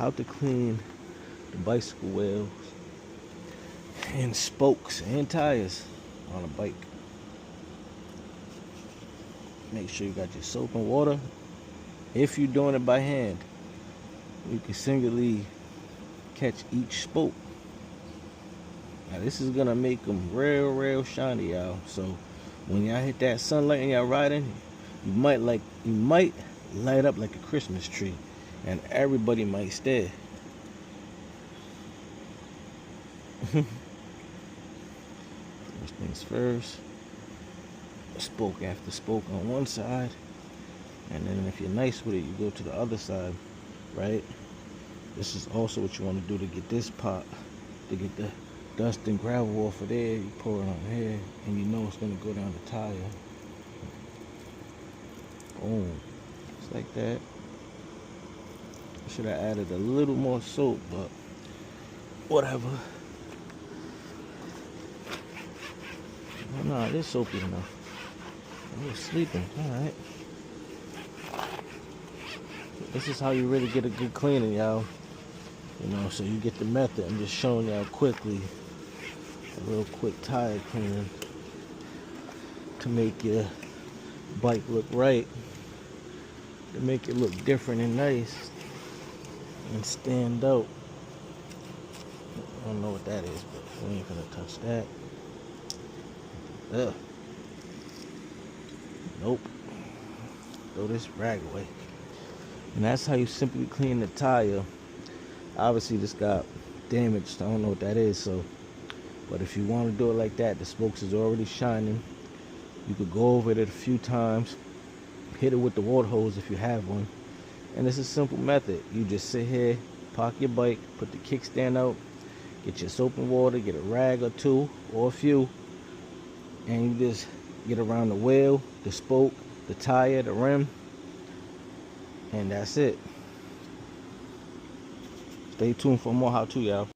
how to clean the bicycle wheels and spokes and tires on a bike. Make sure you got your soap and water. If you're doing it by hand, you can singularly catch each spoke. Now this is gonna make them real shiny, y'all. So when y'all hit that sunlight and y'all riding, you might light up like a Christmas tree, and everybody might stare. First things first, spoke after spoke on one side, and then if you're nice with it, you go to the other side, right? This is also what you want to do to get this pot, to get the dust and gravel off of there. You pour it on here, and you know it's going to go down the tire. Boom. Just like that. I should have added a little more soap, but whatever. Oh, no, it is soapy enough. I was sleeping. Alright. This is how you really get a good cleaning, y'all. You know, so you get the method. I'm just showing y'all quickly a real quick tire cleaning to make your bike look right, to make it look different and nice and stand out. I don't know what that is, but we ain't gonna touch that. Ugh. Nope. Throw this rag away. And that's how you simply clean the tire. Obviously this got damaged. I don't know what that is, so but if you want to do it like that, the spokes is already shining. You could go over it a few times, hit it with the water hose if you have one, and it's a simple method. You just sit here, park your bike, put the kickstand out, get your soap and water, get a rag or two or a few, and you just get around the wheel, the spoke, the tire, the rim, and that's it. Stay tuned for more how to, y'all.